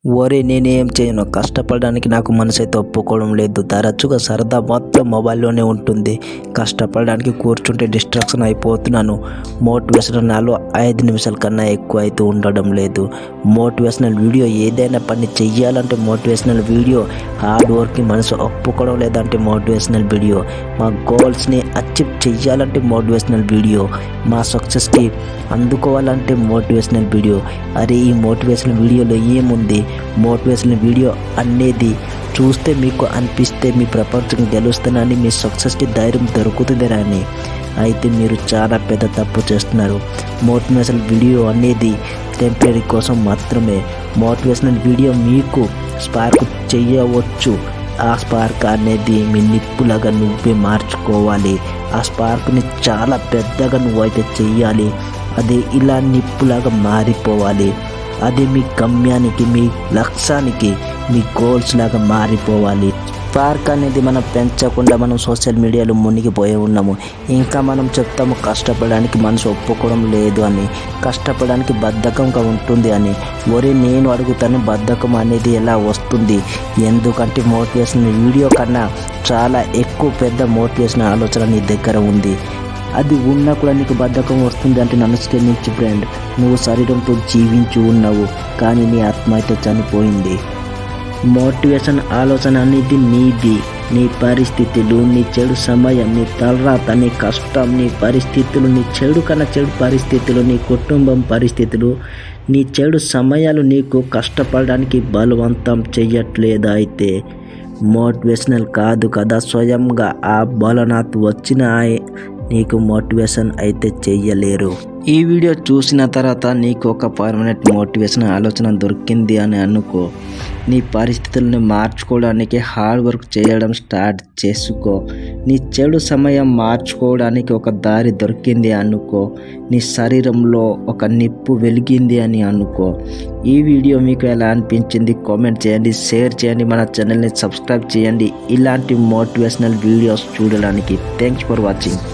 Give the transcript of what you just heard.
ఓరే నేనేం చేయను, కష్టపడడానికి నాకు మనసైతే ఒప్పుకోవడం లేదు. తరచుగా సరదా మొత్తం మొబైల్లోనే ఉంటుంది. కష్టపడడానికి కూర్చుంటే డిస్ట్రాక్షన్ అయిపోతున్నాను. మోటివేషనల్ నాలో 5 నిమిషాల కన్నా ఎక్కువ అయితే ఉండడం లేదు. మోటివేషనల్ వీడియో ఏదైనా పని చెయ్యాలంటే మోటివేషనల్ వీడియో, హార్డ్ వర్క్కి మనసు ఒప్పుకోవడం లేదంటే మోటివేషనల్ వీడియో, మా గోల్స్ని అచీవ్ చెయ్యాలంటే మోటివేషనల్ వీడియో, మా సక్సెస్కి అందుకోవాలంటే మోటివేషనల్ వీడియో. అరే ఈ మోటివేషనల్ వీడియోలో ఏముంది? మోటివేషనల్ వీడియో అనేది చూస్తే మీకు అనిపిస్తే మీ ప్రపంచం గెలుస్తానని, మీ సక్సెస్కి ధైర్యం దొరుకుతుందని. అయితే మీరు చాలా పెద్ద తప్పు చేస్తున్నారు. మోటివేషనల్ వీడియో అనేది టెంపరీ కోసం మాత్రమే. మోటివేషనల్ వీడియో మీకు స్పార్క్ చేయవచ్చు. ఆ స్పార్క్ అనేది మీ నిప్పులాగా నువ్వే మార్చుకోవాలి. ఆ స్పార్క్ని చాలా పెద్దగా నువ్వైతే చెయ్యాలి. అది ఇలా నిప్పులాగా మారిపోవాలి. అది మీ గమ్యానికి, మీ లక్ష్యానికి, మీ గోల్స్ లాగా మారిపోవాలి. స్పార్క్ అనేది మనం పెంచకుండా మనం సోషల్ మీడియాలో మునిగిపోయి ఉన్నాము. ఇంకా మనం చెప్తాము కష్టపడడానికి మనసు ఒప్పుకోవడం లేదు అని, కష్టపడడానికి బద్ధకంగా ఉంటుంది అని. ఒరే నేను అడుగుతాను, బద్ధకం అనేది ఎలా వస్తుంది? ఎందుకంటే మోటివేషనల్ వీడియో కన్నా చాలా ఎక్కువ పెద్ద మోటివేషనల్ ఆలోచన నీ దగ్గర ఉంది. అది ఉన్నా కూడా నీకు బద్ధకం వస్తుంది అంటే నన్ను క్షమించు ఫ్రెండ్. నువ్వు శరీరంతో జీవించి ఉన్నావు, కానీ నీ ఆత్మ అయితే చనిపోయింది. మోటివేషన్ ఆలోచన అనేది నీది. నీ పరిస్థితులు, నీ చెడు సమయం, నీ తలరాత, నీ కష్టం, నీ పరిస్థితులు, నీ చెడు కన్నా చెడు పరిస్థితులు, నీ కుటుంబం పరిస్థితులు, నీ చెడు సమయాలు నీకు కష్టపడడానికి బలవంతం చెయ్యట్లేదు. అయితే మోటివేషనల్ కాదు కదా, స్వయంగా ఆ బలనాథ్ వచ్చిన నీకు మోటివేషన్ అయితే చెయ్యలేరు. ఈ వీడియో చూసిన తర్వాత నీకు ఒక పర్మనెంట్ మోటివేషన్ ఆలోచన దొరికింది అని అనుకో. నీ పరిస్థితులను మార్చుకోవడానికి హార్డ్ వర్క్ చేయడం స్టార్ట్ చేసుకో. నీ చెడు సమయం మార్చుకోవడానికి ఒక దారి దొరికింది అనుకో. నీ శరీరంలో ఒక నిప్పు వెలిగింది అని అనుకో. ఈ వీడియో మీకు ఎలా అనిపించింది కామెంట్ చేయండి, షేర్ చేయండి, మన ఛానల్ని సబ్స్క్రైబ్ చేయండి ఇలాంటి మోటివేషనల్ వీడియోస్ చూడడానికి. Thanks for watching.